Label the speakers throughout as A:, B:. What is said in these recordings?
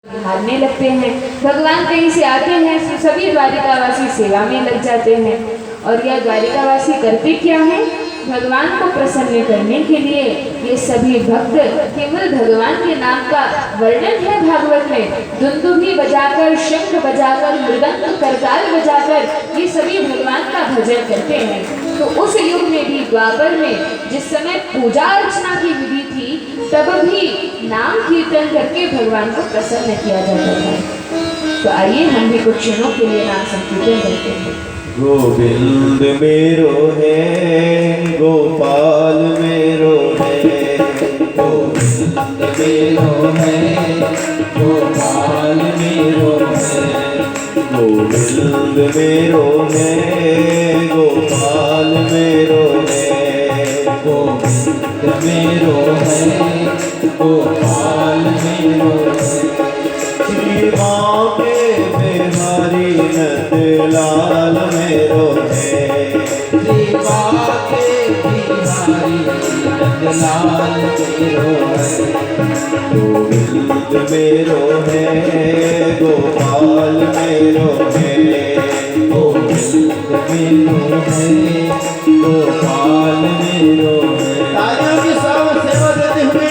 A: हारने लगते हैं। भगवान कहीं से आते हैं तो सभी द्वारिकावासी सेवा में लग जाते हैं। और यह द्वारिकावासी करते क्या हैं? भगवान को प्रसन्न करने के लिए ये सभी भक्त केवल भगवान के नाम का वर्णन है भागवत में, दुंदुभी बजाकर, शंख बजाकर, मृदंग करताल बजाकर ये सभी भगवान का भजन करते हैं। तो उस युग में भी, द्वापर में, जिस समय पूजा अर्चना की विधि थी, तब भी नाम कीर्तन करके भगवान को प्रसन्न किया जाता था। तो आइए हम भी कुछ क्षणों के लिए नाम संकीर्तन करते हैं।
B: गोविंद मेरो है, गोपाल मेरो है, गोविंद मेरो है, गोपाल मेरो है, गोविंद मेरो है, गोपाल मेरो है, गोविंद मेरो है, गोपाल मेरो है। श्री राम बिहारी नंदलाल मेरो है, श्री बाके बिहारी नंदलाल मेरो है, गोविंद मेरो है, गोपाल मेरो है, गोविंद मेरो है, गोपाल मेरो है। तालियों की साथ सेवा देते हुए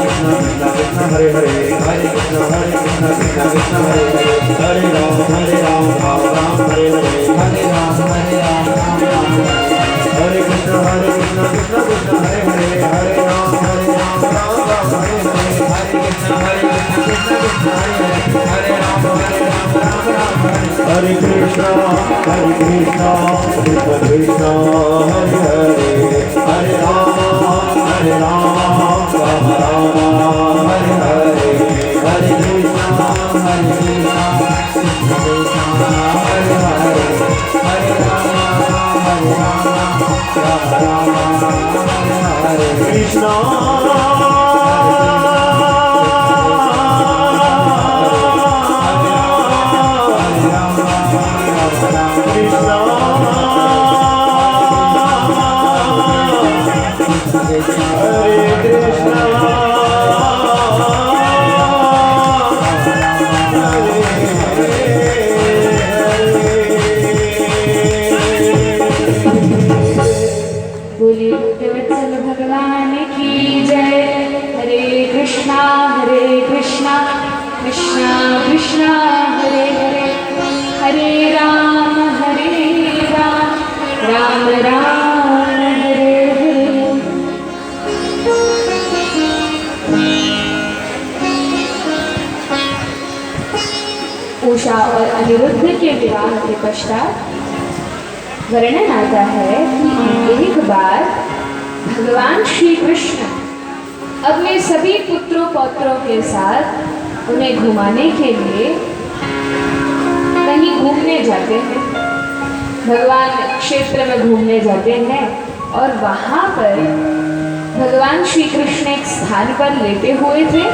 B: कृष्ण कृष्ण कृष्ण हरे हरे, हरे कृष्ण कृष्ण कृष्ण हरे हरे, हरे राम राम राम हरे हरे, हरे राम राम राम हरे कृष्ण कृष्ण कृष्ण हरे हरे, हरे राम राम राम हरे हरे, हरे कृष्ण कृष्ण कृष्ण हरे हरे, हरे राम राम राम हरे कृष्ण कृष्ण कृष्ण हरे हरे, हरे राम राम राम हरे हरे, हरे कृष्ण कृष्ण कृष्ण हरे हरे, हरे राम हरे कृष्ण
A: बोलिए भक्तवत्सल भगवान की जय। हरे कृष्णा कृष्णा कृष्णा हरे हरे, हरे राम राम राम हरे हरे। उषा और अनिरुद्ध के विवाह के पश्चात वर्णन आता है कि एक बार भगवान श्री कृष्ण अपने सभी पुत्रों पौत्रों के साथ उन्हें घुमाने के लिए कहीं घूमने जाते हैं। भगवान क्षेत्र में घूमने जाते हैं और वहाँ पर भगवान श्री कृष्ण एक स्थान पर लेटे हुए थे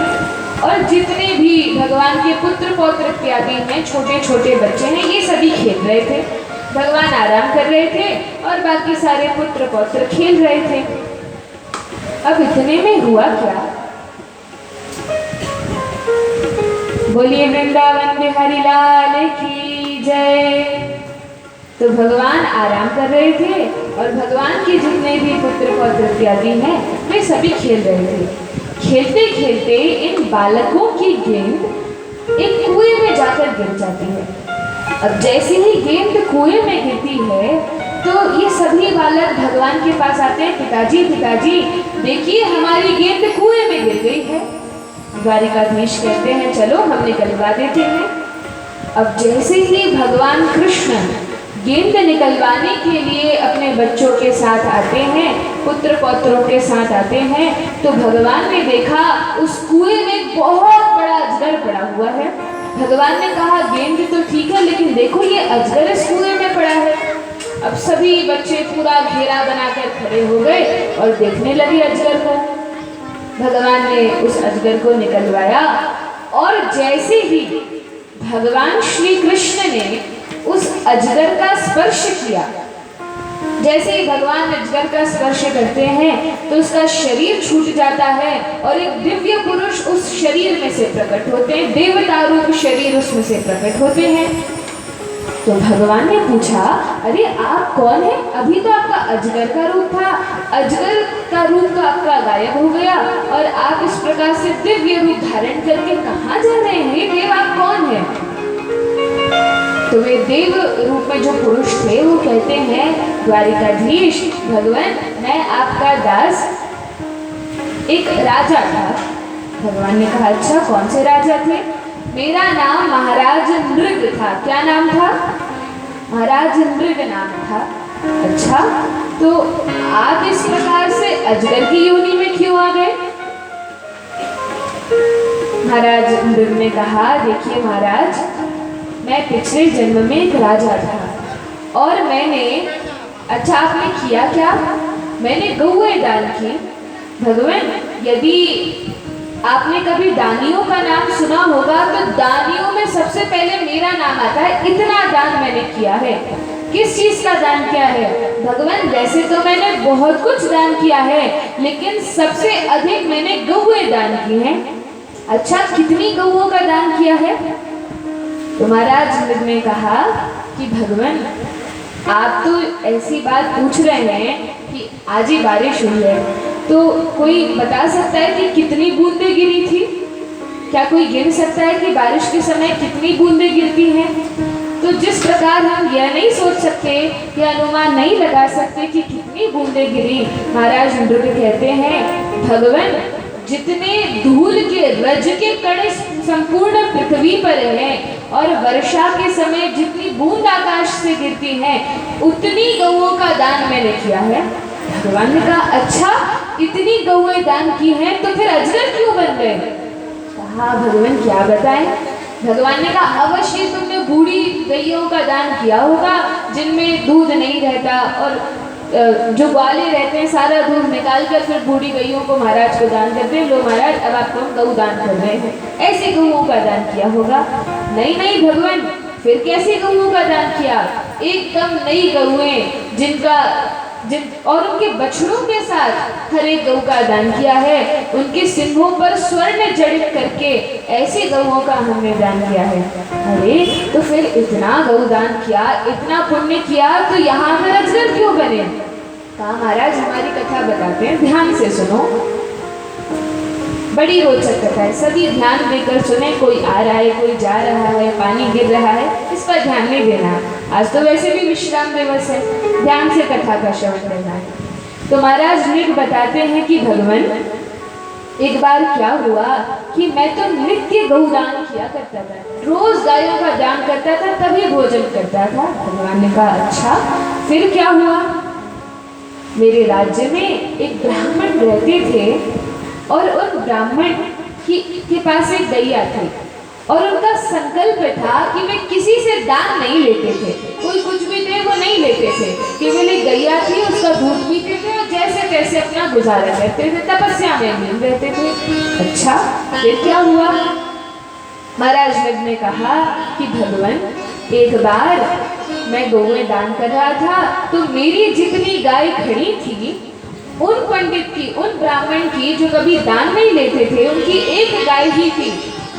A: और जितने भी भगवान के पुत्र पौत्र इत्यादि हैं, छोटे छोटे बच्चे हैं, ये सभी खेल रहे थे। भगवान आराम कर रहे थे और बाकी सारे पुत्र पौत्र खेल रहे थे। अब इतने में हुआ क्या, बोलिए वृंदावन बिहारी लाल की जय। तो भगवान आराम कर रहे थे और भगवान के जितने भी पुत्र पौत्र इत्यादि हैं वे सभी खेल रहे थे। खेलते खेलते इन बालकों की गेंद एक कुएं में जाकर गिर जाती है। अब जैसे ही गेंद कुएं में गिरती है तो ये सभी बालक भगवान के पास आते हैं, पिताजी पिताजी देखिए हमारी गेंद कुएं में गिर गई है। द्वारिकाधीश कहते हैं चलो हम निकलवा देते हैं। अब जैसे ही भगवान कृष्ण गेंद निकलवाने के लिए अपने बच्चों के साथ आते हैं, पुत्र पौत्रों के साथ आते हैं, तो भगवान ने देखा उस कुएं में बहुत बड़ा अजगर पड़ा हुआ है। भगवान ने कहा गेंद तो ठीक है लेकिन देखो ये अजगर इस कुएं में पड़ा है। अब सभी बच्चे पूरा घेरा बनाकर खड़े हो गए और देखने लगे अजगर को। भगवान ने उस अजगर को निकलवाया और जैसे ही भगवान श्री कृष्ण ने उस अजगर का स्पर्श किया, जैसे ही भगवान अजगर का स्पर्श करते हैं तो उसका शरीर छूट जाता है और एक दिव्य पुरुष उस शरीर में से प्रकट होते हैं, देवता रूप शरीर उसमें से प्रकट होते हैं। तो भगवान ने पूछा अरे आप कौन है, अभी तो आपका अजगर का रूप था, अजगर का रूप तो आपका गायब हो गया और आप इस प्रकार से दिव्य रूप धारण करके कहाँ जा रहे हैं, ये देव आप कौन है। तो वे देव रूप में जो पुरुष थे वो कहते हैं द्वारिकाधीश भगवान मैं आपका दास एक राजा था। भगवान ने कहा अच्छा कौन से राजा थे, मेरा नाम महाराज नृग था। क्या नाम था, महाराज नृग नाम था। अच्छा तो आप इस प्रकार से अजगर की योनि में क्यों आ गए। महाराज नृग ने कहा देखिए महाराज मैं पिछले जन्म में एक राजा था और मैंने, अच्छा आपने किया क्या, मैंने गौएं दान की। भगवान यदि आपने कभी दानियों का नाम सुना होगा तो दानियों में सबसे पहले मेरा नाम आता है, इतना दान मैंने किया है। किस चीज का दान किया है भगवान, वैसे तो मैंने बहुत कुछ दान किया है लेकिन सबसे अधिक मैंने गौएं दान की हैं। अच्छा कितनी गौओं का दान किया है। तो महाराज नृग ने कहा कि भगवान आप तो ऐसी बात पूछ रहे हैं कि आज ही बारिश हुई है तो कोई बता सकता है कि कितनी बूंदें गिरी थी? क्या कोई गिन सकता है कि बारिश के समय कितनी बूंदें गिरती हैं? तो जिस प्रकार हम यह नहीं सोच सकते या अनुमान नहीं लगा सकते कि कितनी बूंदें गिरी, महाराज मृग कहते हैं भगवान जितने धूल के रज के कण संपूर्ण पृथ्वी पर हैं और वर्षा के समय जितनी बूंद आकाश से गिरती हैं उतनी गौओं का दान मैंने किया है। भगवान ने कहा अच्छा इतनी गौएं दान की हैं तो फिर अजगर क्यों बन गए? कहा भगवान क्या बताएं? भगवान ने कहा अवश्य तुमने बूढ़ी गैयों का दान किया होगा जिनमें दूध नहीं रहता और जो ग्वाले रहते हैं सारा दूध निकाल कर फिर बूढ़ी गैयों को महाराज को दान करते हैं। लो महाराज अब आपको हम गऊ दान कर रहे हैं, ऐसे गऊओं का दान किया होगा। नहीं नहीं भगवान फिर कैसे गऊओं का दान किया? एकदम नई गऊएं और उनके बछड़ों के साथ हर एक गऊ का दान किया है। उनके सिंहों पर स्वर्ण जड़ित करके ऐसे गऊओं का हमने दान किया है। अरे तो फिर इतना गऊ दान किया, इतना पुण्य किया तो यहाँ पर अजगर क्यों बने? कहा महाराज हमारी कथा बताते हैं, ध्यान से सुनो, बड़ी रोचक कथा है, सभी ध्यान देकर सुने। कोई आ रहा है, कोई जा रहा है, पानी गिर रहा है, इस पर ध्यान नहीं देना। आज तो वैसे भी विश्राम दिवस है, ध्यान से कथा का श्रवण करना है। तो महाराज मृग बताते हैं कि भगवान एक बार क्या हुआ कि मैं तो नित्य गौदान किया करता था, रोज गायों का दान करता था तभी भोजन करता था। भगवान ने कहा अच्छा फिर क्या हुआ? मेरे राज्य में एक ब्राह्मण रहते थे और उन ब्राह्मण के पास एक गैया थी और उनका संकल्प था कि वे किसी से दान नहीं लेते थे, कोई कुछ भी दे वो नहीं लेते थे, केवल एक गैया थी उसका दूध पीते थे और जैसे तैसे अपना गुजारा करते थे, तपस्या में लीन रहते थे। अच्छा फिर क्या हुआ? महाराज मृग ने कहा कि भगवान एक बार मैं गौएं दान कर रहा था तो मेरी जितनी गाय खड़ी थी उन पंडित की, उन ब्राह्मण की जो कभी दान नहीं लेते थे, उनकी एक गाय ही थी।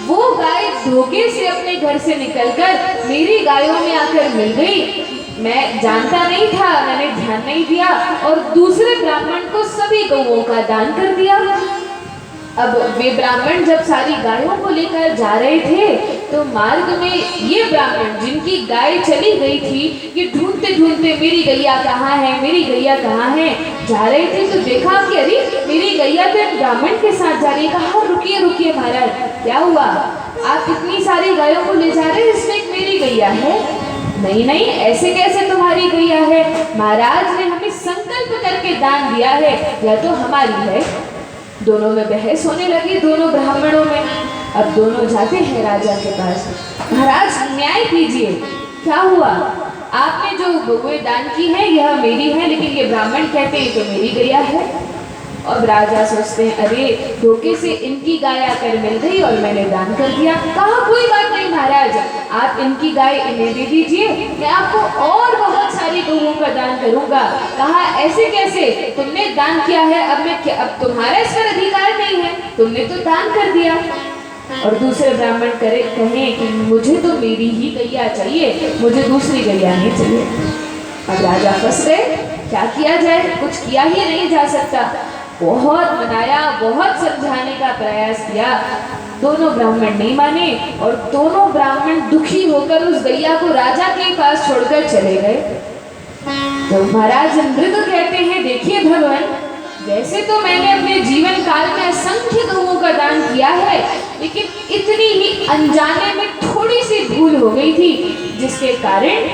A: वो गाय धोखे से अपने घर से निकलकर मेरी गायों में आकर मिल गई। मैं जानता नहीं था, मैंने ध्यान नहीं दिया और दूसरे ब्राह्मण को सभी गौओं का दान कर दिया। अब वे ब्राह्मण जब सारी गायों को लेकर जा रहे थे तो मार्ग में ये ब्राह्मण जिनकी गाय चली गई थी ये ढूंढते ढूंढते मेरी गैया कहाँ है, मेरी गैया कहाँ है जा रहे थे। तो देखा कि अरे मेरी गैया तो ब्राह्मण के साथ जा रही है। कहा रुकिए रुकिए महाराज क्या हुआ? आप इतनी सारी गायों को ले जा रहे हैं, इसमें एक मेरी गैया है। नहीं नहीं ऐसे कैसे तुम्हारी गैया है? महाराज ने हमें संकल्प करके दान दिया है, यह तो हमारी है। दोनों में बहस होने लगी, दोनों ब्राह्मणों में। अब दोनों जाते हैं राजा के पास, महाराज न्याय कीजिए, क्या हुआ? आपने जो गौएं दान की है यह मेरी है, लेकिन ये ब्राह्मण कहते हैं तो मेरी गैया है। अब राजा सोचते हैं अरे धोखे से इनकी गाय आकर मिल गई और मैंने दान कर दिया। कहा कोई बात नहीं महाराज, आप इनकी गाय इन्हें दे दीजिए, मैं आपको और बहुत सारी गौओं का दान करूंगा। कहा ऐसे कैसे? तुमने दान किया है, अब तुम्हारा इस पर अधिकार नहीं है, तुमने तो दान कर दिया। और दूसरे ब्राह्मण कहें कि मुझे तो मेरी ही गैया चाहिए, मुझे दूसरी गैया नहीं चाहिए। अब राजा फंस गए, क्या किया जाए? कुछ किया ही नहीं जा सकता। बहुत मनाया, बहुत समझाने का प्रयास किया, दोनों ब्राह्मण नहीं माने और दोनों ब्राह्मण दुखी होकर उस गैया को राजा के पास छोड़कर चले गए। तो महाराज मृग कहते हैं देखिए भगवान, वैसे तो मैंने अपने जीवन काल में असंख्य गौओं का दान किया है, लेकिन इतनी ही अनजाने में थोड़ी सी भूल हो गई थी जिसके कारण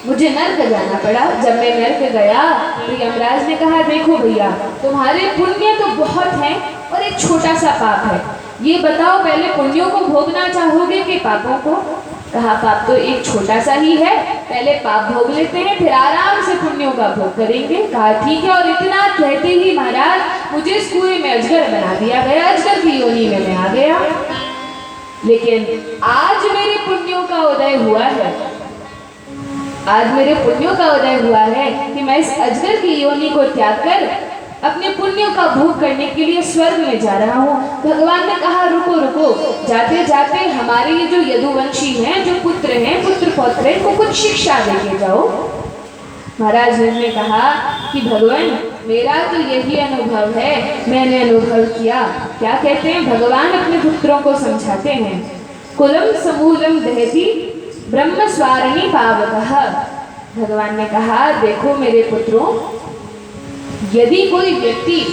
A: मुझे नर्क जाना पड़ा। जब मैं नर्क गया तो यमराज ने कहा देखो भैया तुम्हारे पुण्य तो बहुत हैं और एक छोटा सा पाप है, ये बताओ पहले पुण्यों को भोगना चाहोगे कि पापों को? कहा पाप तो एक छोटा सा ही है, पहले पाप भोग लेते हैं फिर आराम से पुण्यों का भोग करेंगे। कहा ठीक है। और इतना कहते ही महाराज मुझे इस कुएं में अजगर बना दिया गया, अजगर की योनि में मैं आ गया। लेकिन आज मेरे पुण्यों का उदय हुआ है, आज मेरे पुण्यों का उदय हुआ है कि मैं इस अजगर की योनि को त्याग कर अपने पुण्यों का भोग करने के लिए स्वर्ग में जा रहा हूँ। भगवान ने कहा रुको रुको, जाते जाते हमारे ये जो यदुवंशी हैं, जो पुत्र हैं, पुत्र पौत्र हैं, इनको कुछ शिक्षा देके जाओ। महाराज ने कहा कि भगवान मेरा तो यही अनुभव है, मैंने अनुभव किया। क्या कहते हैं भगवान अपने पुत्रों को समझाते हैं, कुलम समूलम दहती ब्रह्म स्वारिणी पावकः। भगवान ने कहा देखो मेरे पुत्रों, यदि कोई व्यक्ति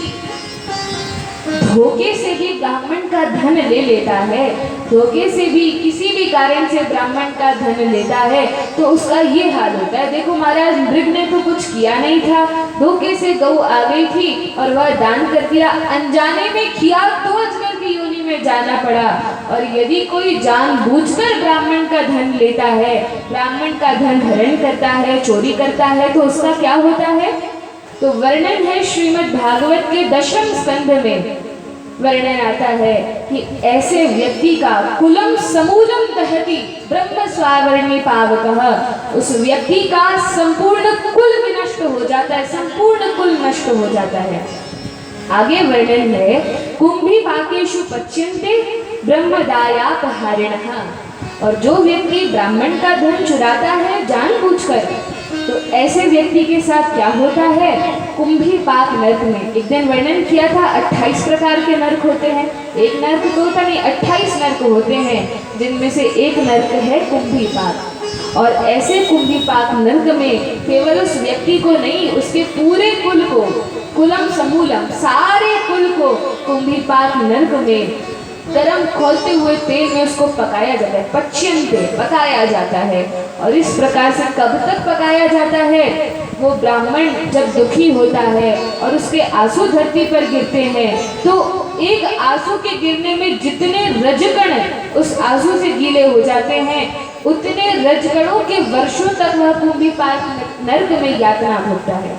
A: धोखे से भी ब्राह्मण का धन ले लेता है, धोखे से भी किसी भी कारण से ब्राह्मण का धन लेता है, तो उसका ये हाल होता है। देखो महाराज, मृग ने तो कुछ किया नहीं था, धोखे से गौ आ गई थी और वह दान कर दिया, अनजाने में किया तो अजगर की योनि में जाना पड़ा। और यदि कोई जानबूझकर ब्राह्मण का धन लेता है, ब्राह्मण का धन हरण करता है, चोरी करता है, तो उसका क्या होता है? तो वर्णन है श्रीमद् भागवत के 10वें स्कंध में वर्णन आता है कि ऐसे व्यक्ति का कुलम समूलम दहति ब्रह्म स्वावर्णी पावकः, उस व्यक्ति का संपूर्ण कुल विनष्ट हो जाता है, संपूर्ण कुल नष्ट हो जाता है। आगे वर्णन है कुंभी पाकेषु पच्यन्ते ब्रह्मदायापहारिणः, और जो व्यक्ति ब्राह्मण का धन चुराता है जानबूझकर, तो ऐसे व्यक्ति के साथ क्या होता है? कुंभी पाक नर्क में, एक दिन वर्णन किया था 28 प्रकार के नर्क होते हैं, एक नर्क तो होता नहीं, 28 नर्क होते हैं, जिनमें से एक नर्क है कुंभी पाक। और ऐसे कुंभी पाक नर्क में केवल उस व्यक्ति को नहीं, उसके पूरे कुल को, कुलम समूलम सारे कुल को कुंभी पाक नर्क में गरम खोलते हुए तेल में उसको पकाया जाता है, पच्यन्ते पकाया जाता है। और इस प्रकार से कब तक पकाया जाता है? वो ब्राह्मण जब दुखी होता है और उसके आंसू धरती पर गिरते हैं, तो एक आंसू के गिरने में जितने रजकण उस आंसू से गीले हो जाते हैं, उतने रजकणों के वर्षों तक वह कुंभी पाक नर्क में यातना भोगता है।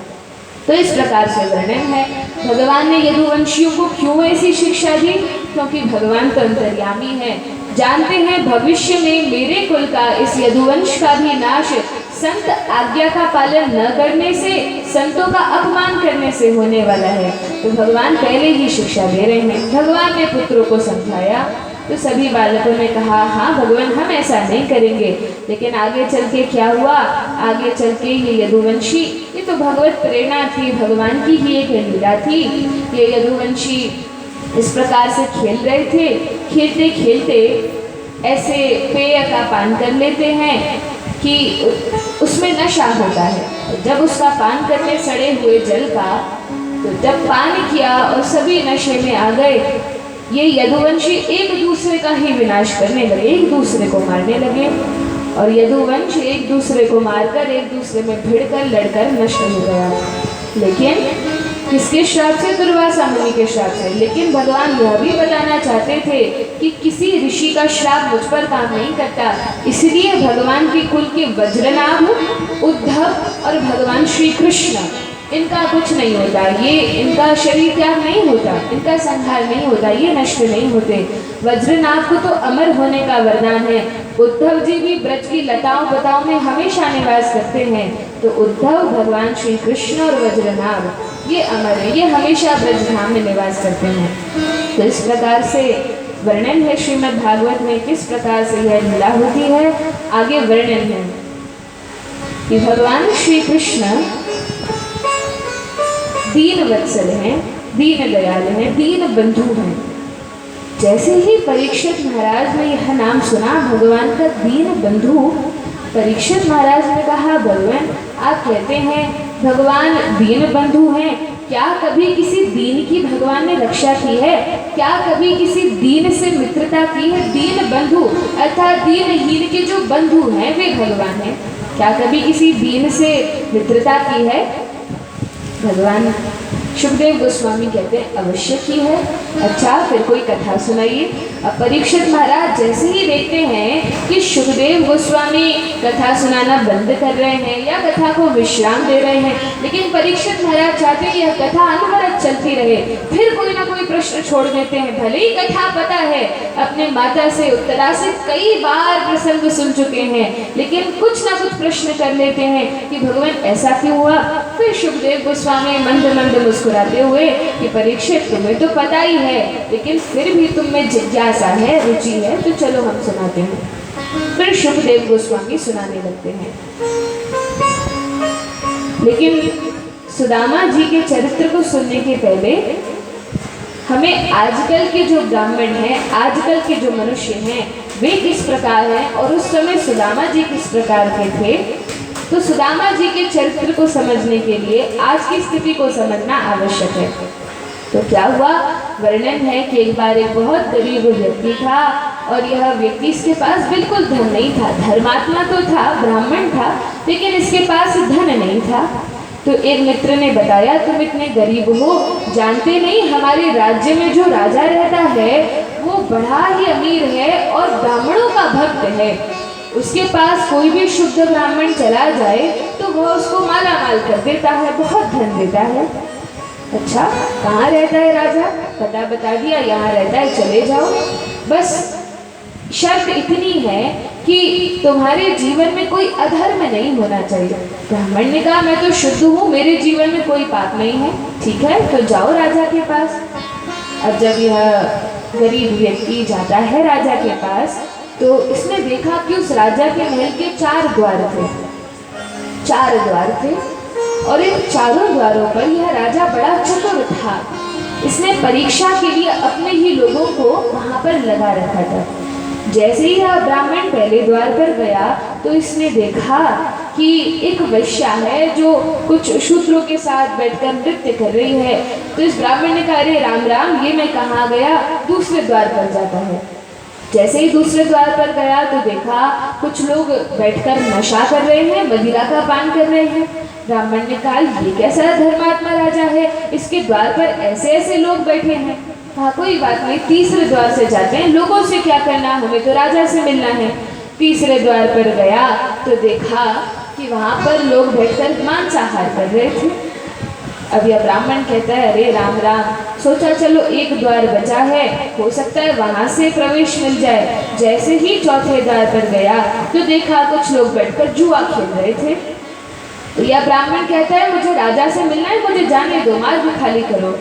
A: तो इस प्रकार से वर्णन है। भगवान ने यदुवंशियों को क्यों ऐसी शिक्षा दी? क्योंकि भगवान तो अंतर्यामी है, जानते हैं भविष्य में मेरे कुल का, इस यदुवंश का भी नाश संत आज्ञा का पालन न करने से, संतों का अपमान करने से होने वाला है। तो भगवान पहले ही शिक्षा दे रहे हैं। भगवान ने पुत्रों को समझाया तो सभी बालकों ने कहा हाँ भगवान हम ऐसा नहीं करेंगे। लेकिन आगे चल के क्या हुआ? आगे चल के ये यदुवंशी, ये तो भगवत प्रेरणा थी, भगवान की ही एक लीला थी। ये यदुवंशी इस प्रकार से खेल रहे थे, खेलते खेलते ऐसे पेय का पान कर लेते हैं कि उसमें नशा होता है। जब उसका पान करने सड़े हुए जल का, तो जब पान किया और सभी नशे में आ गए, ये यदुवंशी एक दूसरे का ही विनाश करने लगे, एक दूसरे को मारने लगे। और यदुवंश एक दूसरे को मारकर, एक दूसरे में भिड़कर लड़कर नष्ट हो गया। लेकिन किसके श्राप से? दुर्वासा मुनि के श्राप से। लेकिन भगवान यह भी बताना चाहते थे कि किसी ऋषि का श्राप मुझ पर काम नहीं करता, इसलिए भगवान के कुल के वज्रनाभ, उद्धव और भगवान श्री कृष्ण, इनका कुछ नहीं होता, ये इनका शरीर त्याग नहीं होता, इनका संहार नहीं होता, ये नष्ट नहीं होते। वज्रनाभ को तो अमर होने का वरदान है। उद्धव जी भी ब्रज की लताओं पताओं में हमेशा निवास करते हैं। तो उद्धव, भगवान श्री कृष्ण और वज्रनाभ ये अमर है, ये हमेशा ब्रजधाम में निवास करते हैं। तो इस प्रकार से वर्णन है श्रीमद् भागवत में किस प्रकार से यह लीला होती है। आगे वर्णन है कि भगवान श्री कृष्ण दीन वत्सल हैं, दीन दयाल हैं, दीन बंधु हैं। जैसे ही परीक्षित महाराज ने यह नाम सुना, भगवान का दीन बंधु, परीक्षित महाराज ने कहा भगवान आप कहते हैं भगवान दीन बंधु हैं, क्या कभी किसी दीन की भगवान ने रक्षा की है? क्या कभी किसी दीन से मित्रता की है? दीन बंधु अर्थात दीनहीन के जो बंधु हैं वे भगवान हैं, क्या कभी किसी दीन से मित्रता की है? भगवान सुखदेव गोस्वामी कहते हैं अवश्य की है। अच्छा फिर कोई कथा सुनाइए। अब परीक्षित महाराज जैसे ही देखते हैं कि सुखदेव गोस्वामी कथा सुनाना बंद कर रहे हैं या कथा को विश्राम दे रहे हैं, लेकिन परीक्षित महाराज चाहते हैं यह कथा अनवरत चलती रहे, फिर कोई ना कोई प्रश्न छोड़ देते हैं। भले ही कथा पता है, अपने माता से उत्तरा से कई बार प्रसंग सुन चुके हैं, लेकिन कुछ ना कुछ प्रश्न कर लेते हैं कि भगवान ऐसा क्यों हुआ। फिर सुखदेव गोस्वामी मंद मंद मुस्कुराते हुए कि परीक्षित तुम्हें तो पता ही है, लेकिन फिर भी तुम में जिज्ञासा है, रुचि है, तो चलो हम सुनाते हैं। फिर सुखदेव गोस्वामी सुनाने लगते हैं। लेकिन सुदामा जी के चरित्र को सुनने के पहले हमें आजकल के जो ब्राह्मण हैं, आजकल के जो मनुष्य हैं, वे किस प्रकार हैं और उस समय सुदामा जी किस प्रकार के थे, तो सुदामा जी के चरित्र को समझने के लिए आज की स्थिति को समझना आवश्यक है। तो क्या हुआ, वर्णन है कि एक बार एक बहुत गरीब व्यक्ति था और यह व्यक्ति, इसके पास बिल्कुल धन नहीं था, धर्मात्मा तो था, ब्राह्मण था, लेकिन इसके पास धन नहीं था। तो एक मित्र ने बताया, तुम इतने गरीब हो, जानते नहीं हमारे राज्य में जो राजा रहता है वो बड़ा ही अमीर है और ब्राह्मणों का भक्त है। उसके पास कोई भी शुद्ध ब्राह्मण चला जाए तो वह उसको माला माल कर देता है, बहुत धन देता है। अच्छा, कहाँ रहता है राजा? पता बता दिया, यहाँ रहता है, चले जाओ। बस शर्त इतनी है कि तुम्हारे जीवन में कोई अधर्म नहीं होना चाहिए। ब्राह्मण ने कहा, मैं तो शुद्ध हूँ, मेरे जीवन में कोई पाप नहीं है। ठीक है, तो जाओ राजा के पास। अब जब यह गरीब व्यक्ति जाता है राजा के पास, तो इसने देखा कि उस राजा के महल के 4 द्वार थे, 4 द्वार थे और इन चारों द्वारों पर यह राजा बड़ा चतुर था। इसने परीक्षा के लिए अपने ही लोगों को वहां पर लगा रखा था। जैसे ही यह ब्राह्मण पहले द्वार पर गया तो इसने देखा कि एक वैश्या है जो कुछ शूद्रों के साथ बैठकर नृत्य कर रही है। तो इस ब्राह्मण ने कहा, अरे राम राम, ये मैं कहाँ गया, दूसरे द्वार पर जाता है। जैसे ही दूसरे द्वार पर गया तो देखा कुछ लोग बैठकर नशा कर रहे हैं, मदिरा का पान कर रहे हैं। ब्राह्मण ने कहा, ये कैसा धर्मात्मा राजा है, इसके द्वार पर ऐसे ऐसे लोग बैठे हैं। कहा, कोई बात नहीं, तीसरे द्वार से जाते हैं, लोगों से क्या करना, हमें तो राजा से मिलना है। तीसरे द्वार पर गया तो देखा कि वहाँ पर लोग बैठकर मांसाहार कर रहे थे। अब यह ब्राह्मण कहता है, अरे राम राम, सोचा चलो एक द्वार बचा है, हो सकता है वहाँ से प्रवेश मिल जाए। जैसे ही चौथे द्वार पर गया तो देखा कुछ लोग बैठकर जुआ खेल रहे थे। तो यह ब्राह्मण कहता है, मुझे राजा से मिलना है, मुझे जाने दो, मार्ग खाली करो।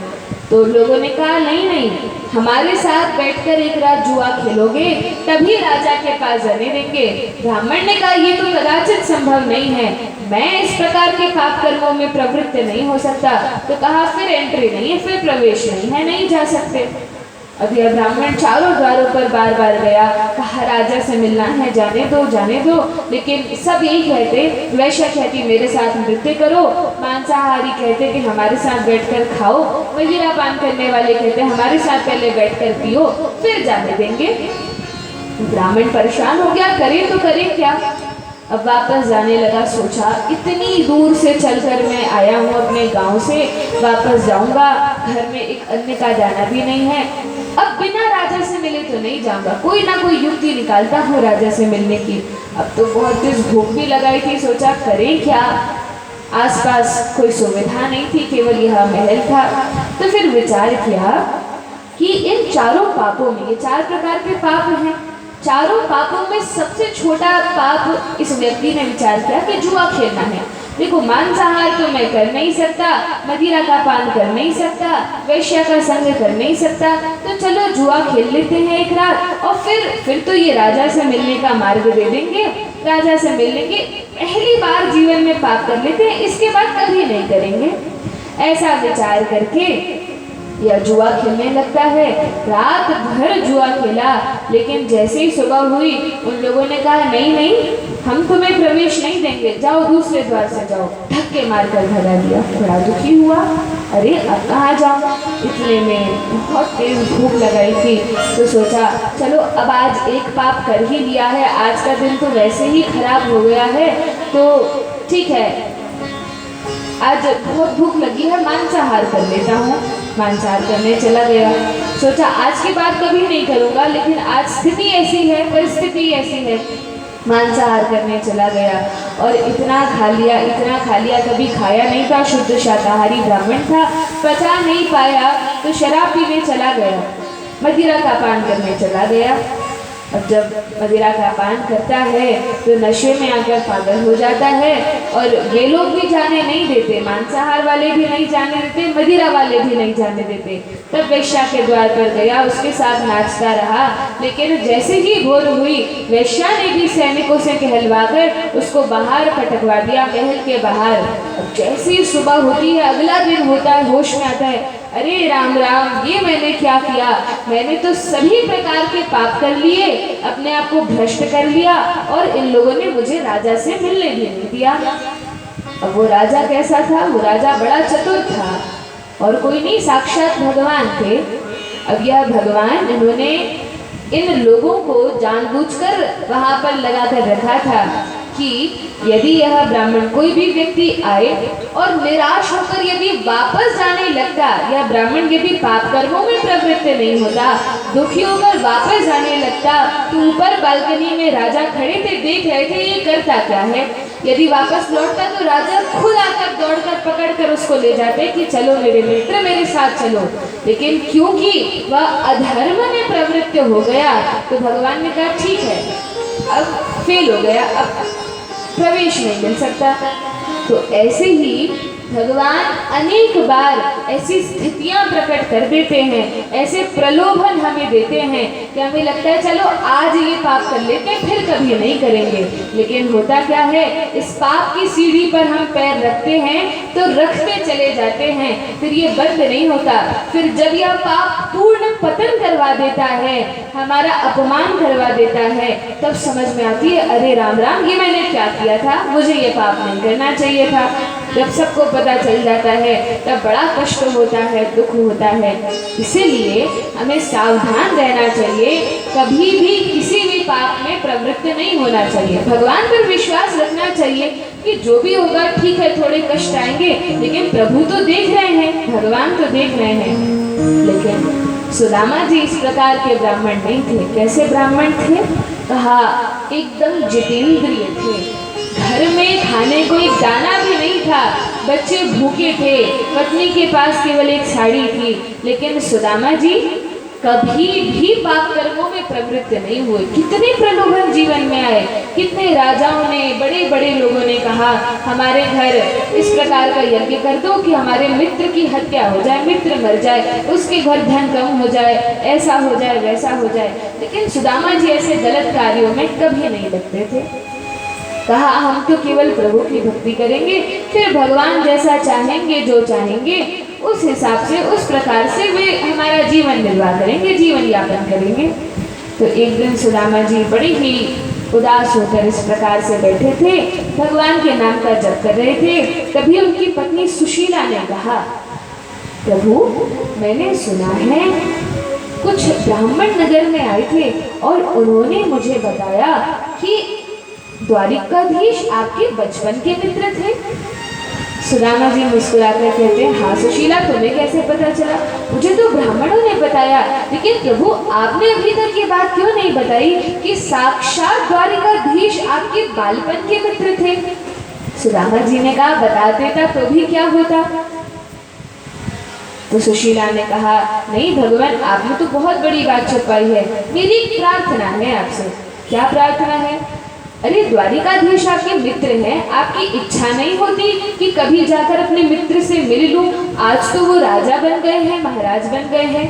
A: तो लोगों ने कहा, नहीं नहीं, हमारे साथ बैठकर एक रात जुआ खेलोगे तभी राजा के पास जाने देंगे। ब्राह्मण ने कहा, ये तो कदाचित संभव नहीं है, मैं इस प्रकार के पाप कर्मों में प्रवृत्त नहीं हो सकता। तो कहा, फिर एंट्री नहीं है, फिर प्रवेश नहीं है, नहीं जा सकते। अब यह ब्राह्मण चारों द्वारों पर बार बार गया, कहा राजा से मिलना है, जाने दो जाने दो, लेकिन सब यही कहते, वैश्या कहती मेरे साथ नृत्य करो, मांसाहारी कहते कि हमारे साथ बैठकर खाओ, मदिरा पान करने वाले कहते हमारे साथ पहले बैठकर पियो फिर जाने देंगे। ब्राह्मण परेशान हो गया, करे तो करे क्या। अब वापस जाने लगा, सोचा इतनी दूर से चलकर मैं आया हूँ अपने गांव से, वापस जाऊंगा, घर में एक अन्न का दाना भी नहीं है, अब बिना राजा से मिले तो नहीं जाऊंगा, कोई ना कोई युक्ति निकालता हूँ राजा से मिलने की। अब तो बहुत तेज भूख भी लगाई थी, सोचा करें क्या, आसपास कोई सुविधा नहीं थी, केवल यह महल था। तो फिर विचार किया कि इन चारों पापों में, ये 4 प्रकार के पाप हैं, चारों पापों में सबसे छोटा पाप इस व्यक्ति ने विचार किया कि जुआ खेलना है। देखो, मांसाहार तो मैं कर नहीं सकता, मदिरा का पान कर नहीं सकता, वैश्या का संग कर नहीं सकता, तो चलो जुआ खेल लेते हैं एक रात और फिर तो ये राजा से मिलने का मार्ग दे देंगे, राजा से मिल लेंगे, पहली बार जीवन में पाप कर लेते हैं, इसके बाद कभी नहीं करेंगे। ऐसा विचार करके यह जुआ खेलने लगता है। रात भर जुआ खेला, लेकिन जैसे ही सुबह हुई उन लोगों ने कहा, नहीं नहीं, हम तुम्हें प्रवेश नहीं देंगे, जाओ दूसरे द्वार से जाओ, धक्के मारकर भगा दिया। बड़ा दुखी हुआ, अरे अब कहाँ जाऊँ। इतने में बहुत तेज भूख लगाई थी, तो सोचा चलो अब आज एक पाप कर ही लिया है, आज का दिन तो वैसे ही खराब हो गया है, तो ठीक है, आज बहुत भूख लगी है, मांसाहार कर लेता हूँ। मांसाहार करने चला गया, सोचा आज के बाद कभी नहीं करूँगा, लेकिन आज स्थिति ऐसी है, परिस्थिति ऐसी है, मांसाहार करने चला गया और इतना खा लिया, कभी खाया नहीं था, शुद्ध शाकाहारी ब्राह्मण था, पचा नहीं पाया तो शराब पीने चला गया, मदिरा का पान करने चला गया। अब जब मदिरा का पान करता है तो नशे में आकर पागल हो जाता है, और वे लोग भी जाने नहीं देते, मांसाहार वाले भी नहीं जाने देते, मदिरा वाले भी नहीं जाने देते। तब वेश्या के द्वार पर गया, उसके साथ नाचता रहा, लेकिन जैसे ही भोर हुई वेश्या ने भी सैनिकों से कहलवाकर उसको बाहर पटकवा दिया, महल के बाहर। अब जैसे ही सुबह होती है, अगला दिन होता है, होश में आता है, अरे राम राम, ये मैंने क्या किया, मैंने तो सभी प्रकार के पाप कर लिए, अपने आप को भ्रष्ट कर लिया, और इन लोगों ने मुझे राजा से मिलने भी नहीं दिया। अब वो राजा कैसा था? वो राजा बड़ा चतुर था, और कोई नहीं, साक्षात भगवान थे। अब यह भगवान, इन्होंने इन लोगों को जानबूझकर वहां पर लगा कर रखा था कि यदि यह ब्राह्मण, कोई भी व्यक्ति आए और निराश होकर यदि वापस जाने लगता, यह ब्राह्मण यदि पाप कर्मों में प्रवृत्त नहीं होता, दुखी होकर वापस जाने लगता, तो ऊपर बालकनी में राजा खड़े थे, देख रहे थे ये करता क्या है। यदि वापस लौटता तो राजा खुद आकर दौड़कर पकड़कर उसको ले जाते कि चलो मेरे मित्र, मेरे साथ चलो। लेकिन क्योंकि वह अधर्म में प्रवृत्त हो गया, तो भगवान ने कहा ठीक है, अब फेल हो गया, अब प्रवेश नहीं मिल सकता। तो ऐसे ही भगवान अनेक बार ऐसी स्थितियां प्रकट कर देते हैं, ऐसे प्रलोभन हमें देते हैं कि हमें लगता है चलो आज ये पाप कर लेते हैं, फिर कभी नहीं करेंगे। लेकिन होता क्या है, इस पाप की सीढ़ी पर हम पैर रखते हैं तो रखते चले जाते हैं, फिर ये बंद नहीं होता। फिर जब यह पाप पूर्ण पतन करवा देता है, हमारा अपमान करवा देता है, तब समझ में आती है अरे राम राम, ये मैंने क्या किया था, मुझे ये पाप नहीं करना चाहिए था। जब सबको पता चल जाता है तब बड़ा कष्ट होता है, दुख होता है। इसीलिए हमें सावधान रहना चाहिए, कभी भी किसी भी पाप में प्रवृत्त नहीं होना चाहिए। भगवान पर विश्वास रखना चाहिए कि जो भी होगा ठीक है, थोड़े कष्ट आएंगे, लेकिन प्रभु तो देख रहे हैं, भगवान तो देख रहे हैं। लेकिन सुदामा जी इस प्रकार के ब्राह्मण नहीं थे। कैसे ब्राह्मण थे? कहा एकदम जितेंद्रिय थे, घर में खाने को एक दाना भी नहीं था, बच्चे भूखे थे, पत्नी के पास केवल एक साड़ी थी, लेकिन सुदामा जी कभी भी पाप कर्मों में प्रवृत्त नहीं हुए। कितने प्रलोभन जीवन में आए, कितने राजाओं ने, बड़े बड़े लोगों ने कहा हमारे घर इस प्रकार का यज्ञ कर दो कि हमारे मित्र की हत्या हो जाए, मित्र मर जाए, उसके घर धन कम हो जाए, ऐसा हो जाए, वैसा हो जाए। लेकिन सुदामा जी ऐसे गलत कार्यों में कभी नहीं लगते थे। कहा हम तो केवल प्रभु की भक्ति करेंगे, फिर भगवान जैसा चाहेंगे, जो चाहेंगे उस हिसाब से, उस प्रकार से वे हमारा जीवन निर्वाह करेंगे, जीवन यापन करेंगे। तो एक दिन सुदामा जी बड़े ही उदास होकर इस प्रकार से बैठे थे, भगवान के नाम का जप कर रहे थे। तभी उनकी पत्नी सुशीला ने कहा, प्रभु मैंने सुना है कुछ ब्राह्मण नगर में आए थे और उन्होंने मुझे बताया कि द्वारिकाधीश आपके बचपन के मित्र थे। सुदामा जी मुस्कुराकर कहते हैं, हाँ सुशीला, तुम्हें कैसे पता चला? मुझे तो ब्राह्मणों ने बताया, लेकिन प्रभु आपने अभी तक ये बात क्यों नहीं बताई कि साक्षात द्वारिकाधीश आपके बालपन के मित्र थे? सुदामा जी ने कहा बता देता तो भी क्या होता। तो सुशीला ने कहा नहीं भगवान, आपने तो बहुत बड़ी बात छुपाई है, मेरी एक प्रार्थना है आपसे। क्या प्रार्थना है? अरे द्वारिकाधीश आपके मित्र हैं, आपकी इच्छा नहीं होती कि कभी जाकर अपने मित्र से मिल लूं? आज तो वो राजा बन गए हैं, महाराज बन गए हैं।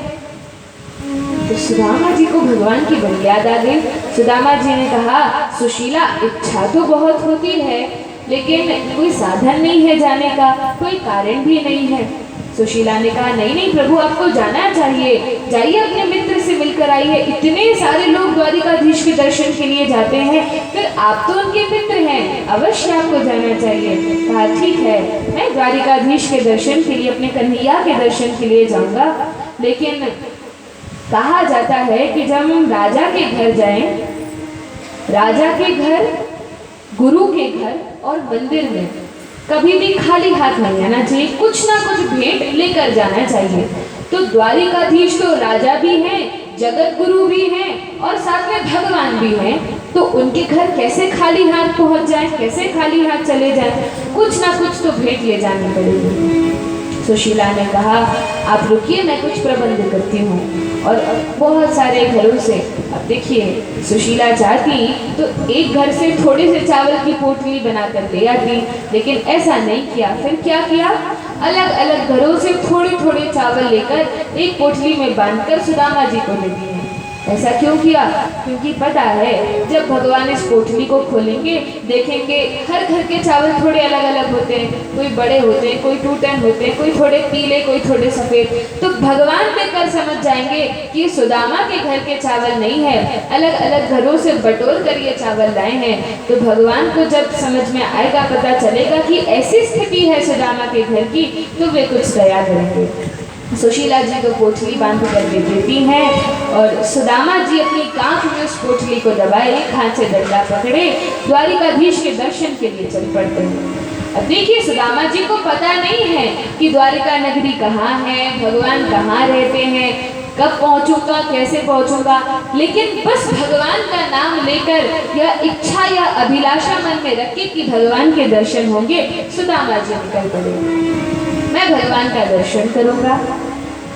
A: तो सुदामा जी को भगवान की बड़ी याद आ गई। सुदामा जी ने कहा सुशीला, इच्छा तो बहुत होती है, लेकिन कोई साधन नहीं है जाने का, कोई कारण भी नहीं है। सुशीला ने कहा नहीं नहीं प्रभु, आपको जाना चाहिए, जाइए अपने मित्र से मिलकर आइए। इतने सारे लोग द्वारिकाधीश के दर्शन के लिए जाते हैं, फिर आप तो उनके मित्र हैं, अवश्य आपको जाना चाहिए। कहा ठीक है, मैं द्वारिकाधीश के दर्शन के लिए, अपने कन्हैया के दर्शन के लिए जाऊंगा। लेकिन कहा जाता है कि जब हम राजा के घर जाएं, राजा के घर, गुरु के घर और मंदिर में कभी भी खाली हाथ नहीं आना चाहिए, कुछ ना कुछ भेंट लेकर जाना चाहिए। तो द्वारिकाधीश तो राजा भी हैं, जगत गुरु भी हैं और साथ में भगवान भी हैं, तो उनके घर कैसे खाली हाथ पहुंच जाए, कैसे खाली हाथ चले जाए? कुछ ना कुछ तो भेंट ले जानी पड़ेगी। सुशीला ने कहा, आप रुकिए, मैं कुछ प्रबंध करती हूँ। और बहुत सारे घरों से, अब देखिए सुशीला चाहती तो एक घर से थोड़े से चावल की पोटली बनाकर ले आती, लेकिन ऐसा नहीं किया। फिर क्या किया, अलग अलग घरों से थोड़े थोड़े चावल लेकर एक पोटली में बांधकर सुदामा जी को दे दिए। ऐसा क्यों किया? क्योंकि पता है जब भगवान इस पोटली को खोलेंगे, देखेंगे हर घर के चावल थोड़े अलग अलग होते हैं, कोई बड़े होते हैं, कोई टूटन होते हैं, कोई थोड़े पीले, कोई थोड़े सफ़ेद। तो भगवान देखकर समझ जाएंगे कि सुदामा के घर के चावल नहीं है, अलग अलग घरों से बटोर कर ये चावल लाए हैं। तो भगवान को जब समझ में आएगा, पता चलेगा कि ऐसी स्थिति है सुदामा के घर की, तो वे कुछ दया करेंगे। सुशीला जी को पोटली बांध कर दे देती हैं और सुदामा जी अपनी कांख में उस पोटली को दबाए, खांचे डंडा पकड़े, द्वारिकाधीश के दर्शन के लिए चल पड़ते हैं। अब देखिए सुदामा जी को पता नहीं है कि द्वारिका नगरी कहाँ है, भगवान कहाँ रहते हैं, कब पहुँचूंगा, कैसे पहुँचूंगा, लेकिन बस भगवान का नाम लेकर यह इच्छा या अभिलाषा मन में रख के कि भगवान के दर्शन होंगे, सुदामा जी निकल पड़े, मैं भगवान का दर्शन करूंगा।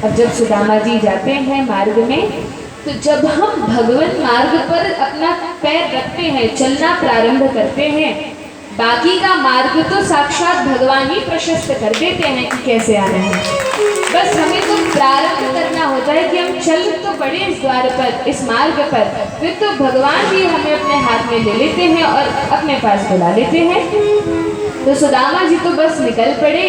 A: अब जब सुदामा जी जाते हैं मार्ग में, तो जब हम भगवान मार्ग पर अपना पैर रखते हैं, चलना प्रारंभ करते हैं, बाकी का मार्ग तो साक्षात भगवान ही प्रशस्त कर देते हैं कि कैसे आना है। बस हमें तो प्रारंभ करना होता है कि हम चल तो पड़े इस द्वार पर, इस मार्ग पर, फिर तो भगवान भी हमें अपने हाथ में ले लेते हैं और अपने पास बुला लेते हैं। तो सुदामा जी तो बस निकल पड़े।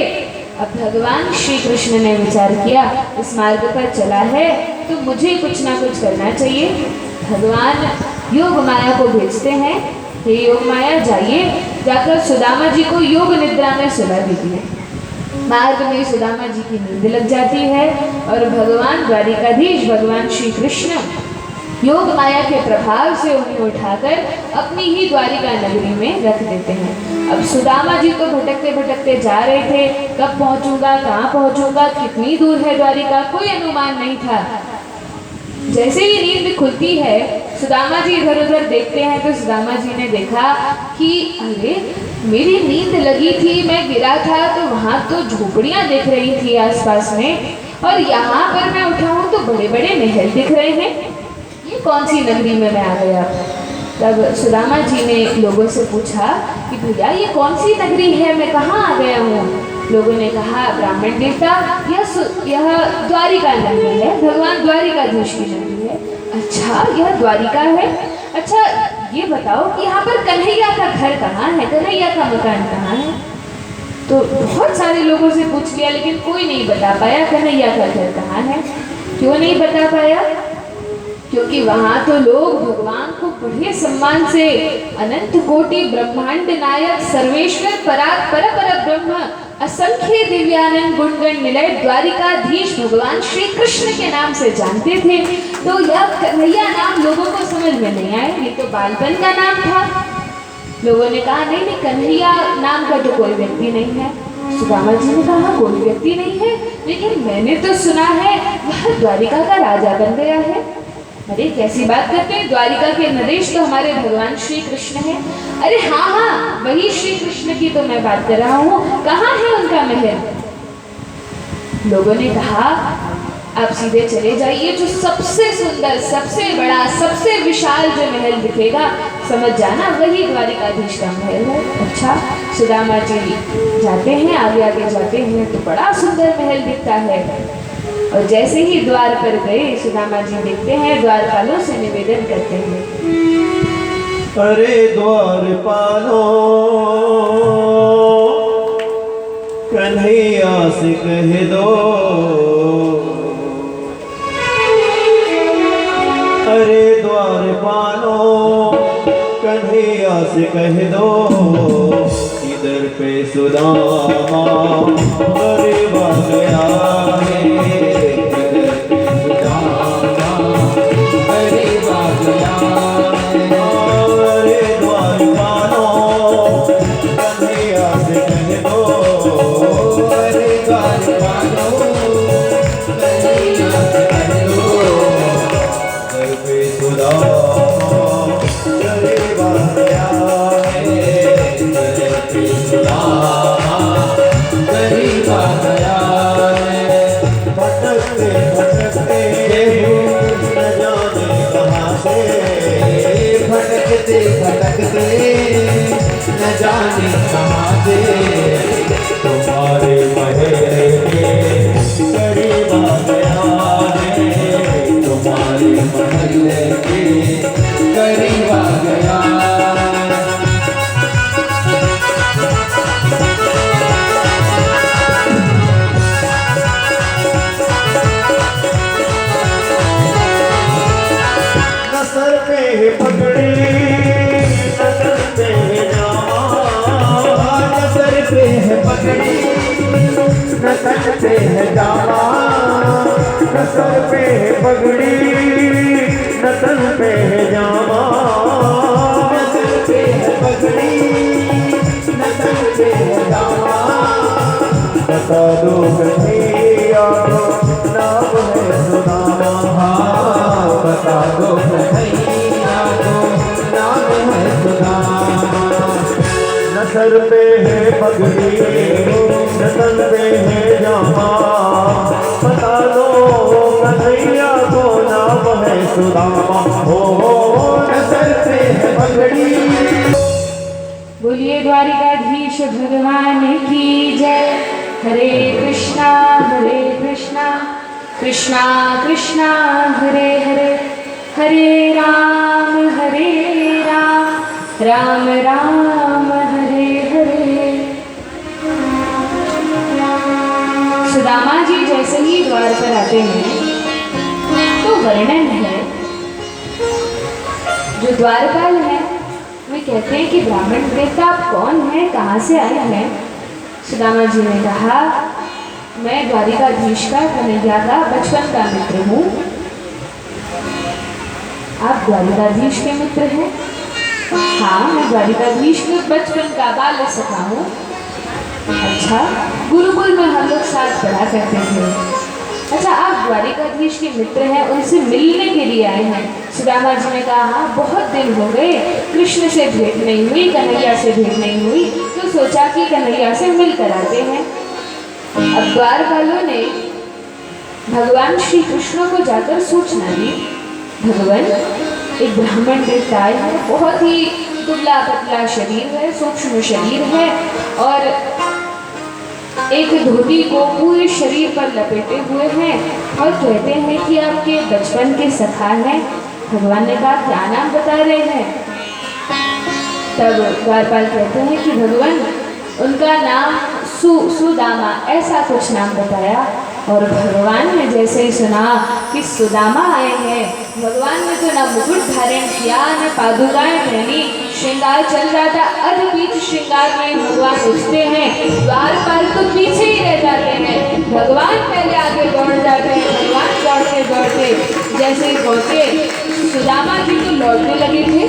A: अब भगवान श्री कृष्ण ने विचार किया, इस मार्ग पर चला है तो मुझे कुछ ना कुछ करना चाहिए। भगवान योग माया को भेजते हैं, हे योग माया जाइए, जाकर सुदामा जी को योग निद्रा में सुला दीजिए। मार्ग में सुदामा जी की नींद लग जाती है और भगवान द्वारिकाधीश, भगवान श्री कृष्ण योग माया के प्रभाव से उन्हें उठाकर अपनी ही द्वारिका नगरी में रख देते हैं। अब सुदामा जी तो भटकते भटकते जा रहे थे, कब पहुंचूंगा, कहाँ पहुंचूंगा, कितनी दूर है द्वारिका, कोई अनुमान नहीं था। जैसे ही नींद खुलती है, सुदामा जी इधर उधर देखते हैं तो सुदामा जी ने देखा कि अरे मेरी नींद लगी थी, मैं गिरा था तो वहाँ तो झोपड़ियाँ दिख रही थी आसपास में, और यहाँ पर मैं उठा हूँ तो बड़े बड़े महल दिख रहे हैं, ये कौन सी नगरी में मैं आ गया। तब सुदामा जी ने लोगों से पूछा कि भैया ये कौन सी नगरी है, मैं कहाँ आ गया हूँ। लोगों ने कहा, ब्राह्मण देवता यह द्वारिका नगरी है, भगवान द्वारिकाधीश की नगरी है। अच्छा यह द्वारिका है, अच्छा ये बताओ कि यहाँ पर कन्हैया का घर कहाँ है, कन्हैया का मकान कहाँ है। तो बहुत सारे लोगों से पूछ लिया लेकिन कोई नहीं बता पाया कन्हैया का घर कहाँ है। क्यों नहीं बता पाया? क्योंकि वहाँ तो लोग भगवान को बड़े सम्मान से अनंत कोटि ब्रह्मांड नायक सर्वेश्वर पराग पर ब्रह्म असंख्य दिव्यानंद गुणगण निलय द्वारिकाधीश भगवान श्री कृष्ण के नाम से जानते थे। तो यह कन्हैया नाम लोगों को समझ में नहीं आया, ये तो बालपन का नाम था। लोगों ने कहा नहीं नहीं, कन्हैया नाम का तो कोई व्यक्ति नहीं है। सुदामा जी ने कहा कोई व्यक्ति नहीं है, लेकिन मैंने तो सुना है वह द्वारिका का राजा बन गया है। अरे कैसी बात करते हैं, द्वारिका के नरेश तो हमारे भगवान श्री कृष्ण हैं। अरे हाँ हाँ वही श्री कृष्ण की तो मैं बात कर रहा हूँ, कहाँ है उनका महल। लोगों ने कहा आप सीधे चले जाइए, जो सबसे सुंदर, सबसे बड़ा, सबसे विशाल जो महल दिखेगा समझ जाना वही द्वारिकाधीश का महल है। अच्छा सुदामा जी जाते हैं, आगे आगे जाते हैं तो बड़ा सुंदर महल दिखता है। और जैसे ही द्वार पर गए सुदामा जी देखते हैं, द्वारपालों से निवेदन करते हैं,
B: अरे द्वारपालो कन्हैया से कह दो, अरे द्वारपालो कन्हैया से कह दो, इधर पे सुदामा अरे बन गया है, इधर पे सुदामा अरे बन गया है। अरे द्वारपालो कन्हैया से कह दो, अरे द्वारपालो कन्हैया से कह दो, इधर पे सुदामा अरे बन गया है, इधर पे सुदामा अरे बन गया भटकते भटकते न जाने कहाँ से तुम्हारे महल के करीब आ गया रे, तुम्हारे महल के करीब आ गया। सर पे है पगड़ी न सर पे है जामा, न सर पे है पगड़ी न सर पे है जामा, न सर पे है पगड़ी न सर पे है जामा, न सर पे है पगड़ी न सर पे है जामा। बता दो कन्हैया को नाम है सुदामा, बता दो कन्हैया को नाम है सुदामा। न सर पे है पगड़ी न सर पे है जामा, बता दो कन्हैया को नाम है सुदामा। हो न सर पे है पगड़ी।
A: बोलिए द्वारिकाधीश भगवान की जय। हरे कृष्णा कृष्णा कृष्णा हरे हरे, हरे राम राम राम हरे हरे। सुदामा जी जैसे ही द्वार पर आते हैं तो वर्णन है, जो द्वारपाल है वे कहते हैं कि ब्राह्मण देवता आप कौन हैं, कहाँ से आए हैं। सुदामा जी ने कहा मैं द्वारिकाधीश का कन्हैया का बचपन का मित्र हूँ। आप द्वारिकाधीश के मित्र हैं? हाँ, मैं द्वारिकाधीश के बचपन का बाल सखा हूँ। अच्छा, गुरुकुल में हम लोग साथ पढ़ा करते थे। अच्छा, आप द्वारिकाधीश के मित्र हैं, उनसे मिलने के लिए आए हैं। सुदामा जी ने कहा हाँ, बहुत दिन हो गए, कृष्ण से भेंट नहीं हुई, कन्हैया से भेंट नहीं हुई, तो सोचा कि कन्हैया से मिल कर आते हैं। अब द्वारपालों ने भगवान श्री कृष्ण को जाकर सूचना दी, भगवान एक ब्राह्मण देवता आए हैं, बहुत ही दुबला पतला शरीर है, सूक्ष्म शरीर है और एक धोती को पूरे शरीर पर लपेटे हुए हैं और कहते हैं कि आपके बचपन के सखा हैं। भगवान ने कहा क्या नाम बता रहे हैं? तब द्वारपाल कहते हैं कि भगवान उनका नाम सुदामा, ऐसा कुछ नाम बताया। और भगवान ने जैसे ही सुना कि सुदामा आए हैं, भगवान ने तो ना मुकुट धारण किया, न पादुकाएं पहनी, श्रृंगार चल रहा था, अध बीच श्रृंगार में भगवान उठते हैं, द्वारपाल तो पीछे ही रह जाते हैं, भगवान पहले आगे दौड़ जाते हैं। भगवान दौड़ते दौड़ते जैसे ही पहुंचे, सुदामा जी तो लौटने लगे थे।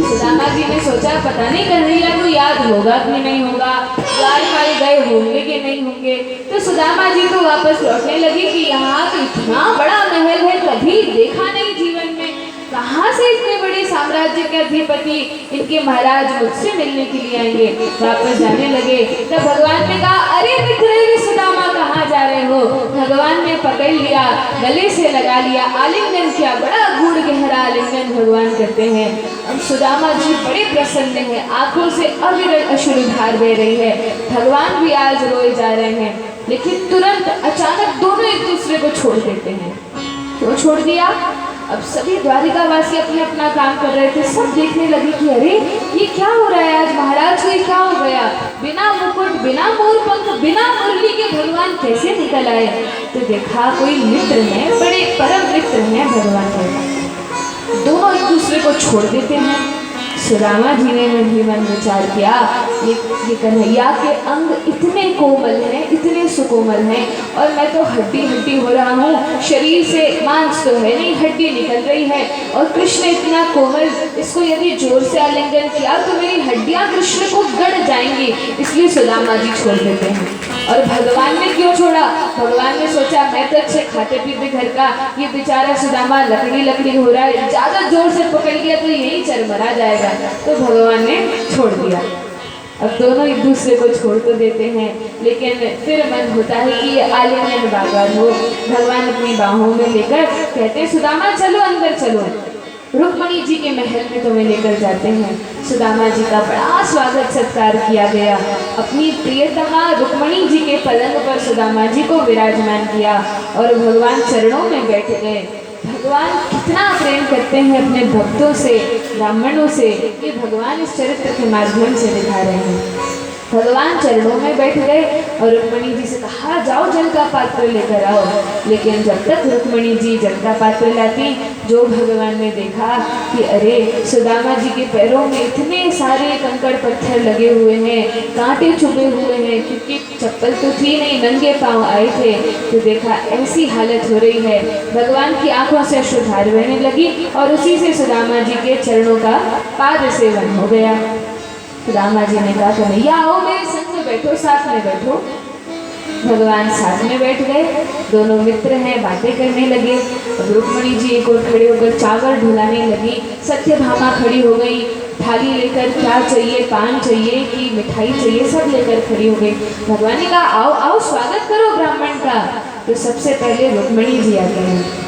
A: सुदामा जी ने सोचा पता नहीं कन्हैया को याद होगा कि नहीं होगा, द्वारपाल गए होंगे कि नहीं होंगे। तो सुदामा जी तो वापस लौटने लगे कि यहाँ तो इतना बड़ा महल है, कभी देखा नहीं जीवन में, कहाँ से इतने बड़े साम्राज्य के अधिपति इनके महाराज मुझसे मिलने के लिए आएंगे। वापस जाने लगे तब भगवान ने कहा अरे मित्र सुदामा कहाँ जा रहे हो? भगवान ने पकड़ लिया, गले से लगा लिया, आलिंगन किया, बड़ा गूढ़ गहरा आलिंगन भगवान करते हैं। अब सुदामा जी बड़े प्रसन्न हैं, आंखों से अविरल अश्रुधार बह रही है। भगवान भी आज रोए जा रहे हैं, लेकिन तुरंत अचानक दोनों एक दूसरे को छोड़ देते हैं। क्यों छोड़ दिया? अब सभी द्वारिकावासी अपने अपना काम कर रहे थे, सब देखने लगे कि अरे ये क्या हो रहा है, आज महाराज को क्या हो गया, बिना मुकुट, बिना मोरपंख, बिना मुरली के भगवान कैसे निकल आए। तो देखा कोई मित्र हैं, बड़े परम मित्र हैं भगवान के, दोनों एक दूसरे को छोड़ देते हैं। सुदामा जी ने भी मन विचार किया, ये कन्हैया के अंग इतने कोमल हैं, इतने सुकोमल हैं, और मैं तो हड्डी हड्डी हो रहा हूँ, शरीर से मांस तो है नहीं, हड्डी निकल रही है, और कृष्ण इतना कोमल, इसको यदि जोर से आलिंगन किया तो मेरी हड्डियाँ कृष्ण को गड़ जाएंगी, इसलिए सुदामा जी छोड़ देते हैं। और भगवान ने क्यों छोड़ा? भगवान ने सोचा मैं तो अच्छे खाते पीते घर का, ये बेचारा सुदामा लकड़ी लकड़ी हो रहा है, ज़्यादा जोर से पकड़ लिया तो यही चरमरा जाएगा, तो भगवान ने छोड़ दिया। अब दोनों एक दूसरे को छोड़ तो देते हैं, लेकिन फिर मन होता है कि ये आलिंगन बार बार हो। भगवान अपनी बाहों में लेकर कहते सुदामा चलो अंदर चलो। रुक्मणी जी के महल में तुम्हें लेकर जाते हैं। सुदामा जी का बड़ा स्वागत सत्कार किया गया। अपनी प्रियतमा रुक्मणी जी के पलंग पर सुदामा जी को विराजमान किया और भगवान चरणों में बैठ गए। भगवान कितना प्रेम करते हैं अपने भक्तों से, ब्राह्मणों से, ये भगवान इस चरित्र के माध्यम से दिखा रहे हैं। भगवान चरणों में बैठ गए और रुक्मणी जी से कहा जाओ जल का पात्र लेकर आओ। लेकिन जब तक रुक्मणी जी जल का पात्र लाती, जो भगवान ने देखा कि अरे सुदामा जी के पैरों में इतने सारे कंकड़ पत्थर लगे हुए हैं, कांटे चुभे हुए हैं, क्योंकि चप्पल तो थी नहीं, नंगे पांव आए थे। तो देखा ऐसी हालत हो रही है, भगवान की आंखों से अश्रुधार बहने लगी और उसी से सुदामा जी के चरणों का पाद सेवन हो गया। सुदामा जी ने कहा कन्हैया आओ मेरे संग में बैठो, साथ में बैठो। भगवान साथ में बैठ गए, दोनों मित्र हैं, बातें करने लगे। अब रुक्मणी जी एक और खड़े होकर चावल ढुलाने लगी। सत्यभामा खड़ी हो गई, थाली लेकर क्या चाहिए, पान चाहिए कि मिठाई चाहिए, सब लेकर खड़ी हो गई। भगवान ने कहा आओ आओ स्वागत करो ब्राह्मण का। तो सबसे पहले रुक्मणी जी आ गए।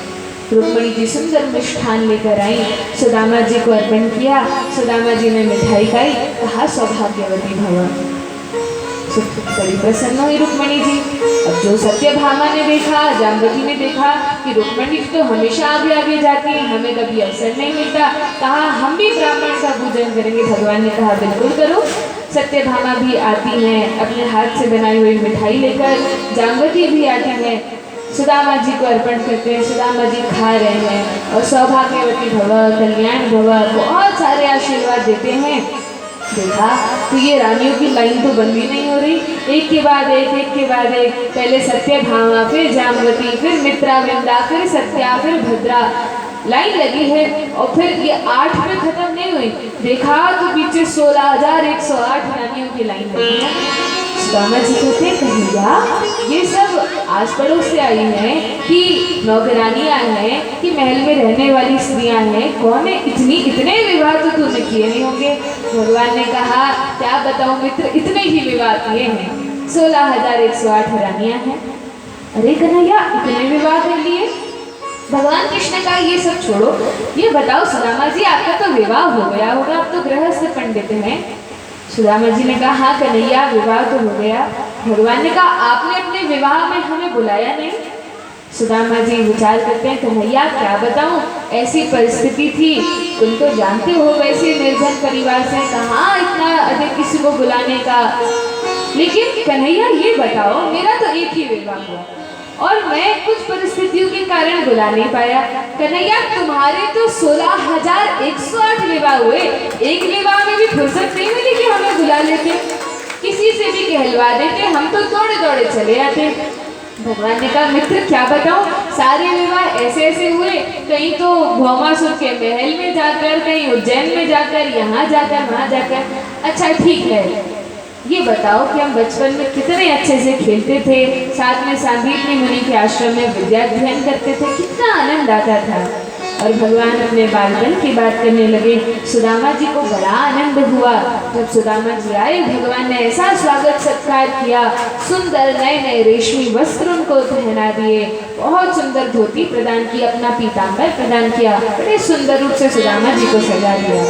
A: रुक्मणी जी सुंदर मिष्ठान लेकर आई, सुदामा जी को अर्पण किया। सुदामा जी ने मिठाई खाई, कहा सौभाग्यवती भव। बड़ी प्रसन्न हुई रुक्मणी जी। अब जो सत्यभामा ने देखा, जाम्बवती ने देखा कि रुक्मणी जी तो हमेशा आगे आगे जाती है, हमें कभी अवसर नहीं मिलता, कहा हम भी ब्राह्मण का पूजन करेंगे। भगवान ने कहा बिल्कुल करो। सत्यभामा भी आती हैं अपने हाथ से बनाई हुई मिठाई लेकर, जाम्बवती भी आती है, सुदामा जी को अर्पण करते हैं। सुदामा जी खा रहे हैं और सौभाग्यवती भव, कल्याण भव, बहुत सारे आशीर्वाद देते हैं। देखा तो ये रानियों की लाइन तो बंदी नहीं हो रही, एक के बाद एक। पहले सत्यभामा, फिर जाम्बवती, फिर मित्राविंदा, फिर सत्या, फिर भद्रा, लाइन लगी है। और फिर ये 8 में खत्म नहीं हुई, देखा तो पीछे 16,108 रानियों की लाइन लगी है। सुदामा जी कहते हैं कन्हैया ये सब आस पड़ोस से आई हैं कि नौकरानियाँ हैं कि महल में रहने वाली स्त्रियाँ हैं, कौन है, इतने विवाह तो तूने किए नहीं होंगे। भगवान ने कहा क्या बताऊँ मित्र, इतने ही विवाह किए हैं, 16,108 रानियाँ हैं। अरे कन्हैया इतने विवाह कर लिए। भगवान कृष्ण ने कहा ये सब छोड़ो, ये बताओ सुदामा जी आपका तो विवाह हो गया होगा, आप तो गृहस्थ पंडित हैं। सुदामा जी ने कहा हाँ कन्हैया विवाह तो हो गया। भगवान ने कहा आपने अपने विवाह में हमें बुलाया नहीं। सुदामा जी विचार करते हैं कन्हैया क्या बताऊं, ऐसी परिस्थिति थी, तुम तो जानते हो वैसे निर्धन परिवार से कहाँ इतना अधिक किसी को बुलाने का। लेकिन कन्हैया ये बताओ मेरा तो एक ही विवाह हुआ और मैं कुछ परिस्थितियों के कारण बुला नहीं पाया। कन्हैया तुम्हारे तो 16,108 विवाह हुए, एक विवाह में भी फुर्सत नहीं मिली कि हमें बुला लेते, किसी से भी कहलवा देते, हम तो दौड़े दौड़े चले आते। भगवान ने कहा मित्र क्या बताऊं, सारे विवाह ऐसे ऐसे हुए, कहीं तो भौमासुर के महल में जाकर, कहीं उज्जैन में जाकर, यहाँ जाकर, वहाँ जाकर। अच्छा ठीक है ये बताओ कि हम बचपन में कितने अच्छे से खेलते थे, साथ में सांदीपनी मुनि के आश्रम में विद्या अध्ययन करते थे, कितना आनंद आता था। और भगवान अपने बालपन की बात करने लगे। सुदामा जी को बड़ा आनंद हुआ जब सुदामा जी आए। भगवान ने ऐसा स्वागत सत्कार किया, सुंदर नए नए रेशमी वस्त्र उनको पहना दिए, बहुत सुंदर धोती प्रदान की, अपना पीताम्बर प्रदान किया, बड़े सुंदर रूप से सुदामा जी को सजा दिया।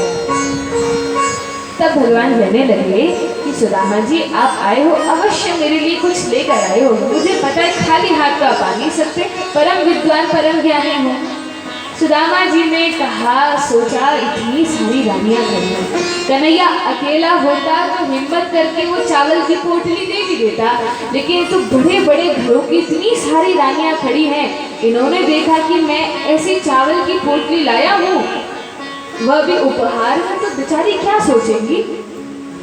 A: तब भगवान कहने लगे कि सुदामा जी आप आए हो, अवश्य मेरे लिए कुछ लेकर आए हो, मुझे पता है खाली हाथ तो आप आ नहीं सकते, परम विद्वान परम ज्ञानी हो। सुदामा जी ने कहा सोचा इतनी सारी रानियाँ खड़ी हैं, कन्हैया अकेला होता तो हिम्मत करके वो चावल की पोटली दे भी देता, लेकिन तो बड़े बड़े घरों की इतनी सारी रानियाँ खड़ी हैं, इन्होंने देखा कि मैं ऐसी चावल की पोटली लाया हूँ, वह भी उपहार में, तो बेचारी क्या सोचेंगी।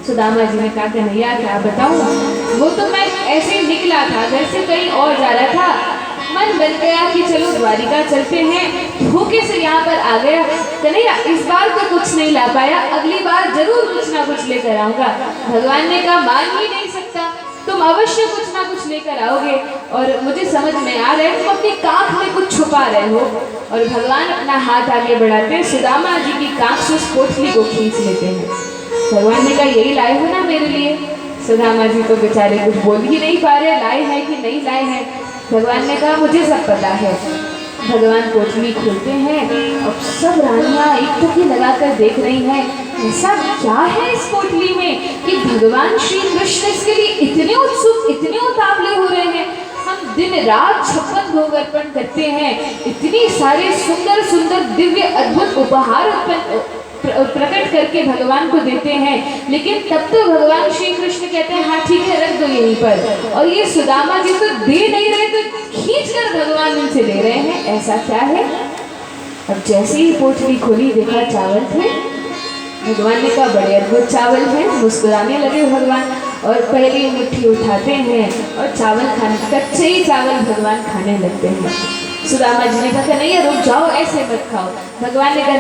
A: सुदामा जी ने कहा कन्हैया क्या बताऊँ, वो तो मैं ऐसे ही निकला था, घर से कहीं और जा रहा था, मन बन गया कि चलो द्वारिका चलते हैं, धोखे से यहाँ पर आ गया। कन्हैया इस बार तो कुछ नहीं ला पाया, अगली बार जरूर कुछ ना कुछ लेकर आऊँगा। भगवान ने कहा मान ही नहीं सकता, तुम अवश्य कुछ ना कुछ लेकर आओगे और मुझे समझ में आ रहा है तुम अपनी कांख में कुछ छुपा रहे हो। और भगवान अपना हाथ आगे बढ़ाते हैं, सुदामा जी की कांख से उस पोटली को खींच लेते हैं। भगवान ने कहा यही लाए हो ना मेरे लिए। सुदामा जी तो बेचारे कुछ बोल ही नहीं पा रहे, लाए हैं कि नहीं लाए हैं। भगवान ने कहा मुझे सब पता है, भगवान पोटली खोलते हैं और सब रानियां एक टुकी लगाकर देख रही हैं ऐसा क्या है इस पोटली में कि भगवान श्री कृष्ण इसके लिए इतने उत्सुक, इतने उतावले हो रहे हैं। हम दिन रात 56 भोग अर्पण करते हैं, इतनी सारे सुंदर सुंदर दिव्य अद्भुत उपहार प्रकट करके भगवान को देते हैं, लेकिन तब तो भगवान श्री कृष्ण कहते हैं हाँ ठीक है रख दो यहीं पर। और ये सुदामा जी तो दे नहीं रहे, तो खींच कर भगवान इनसे ले रहे हैं, ऐसा क्या है। अब जैसे ही पोटली खोली देखा चावल थे। भगवान ने कहा बड़े अद्भुत चावल हैं। मुस्कुराने लगे भगवान और पहली मुट्ठी उठाते हैं और चावल खाने, कच्चे ही चावल भगवान खाने लगते हैं। सुदामा जी ने कहा नहीं रुक जाओ, ऐसे मत खाओ। भगवान ने कहा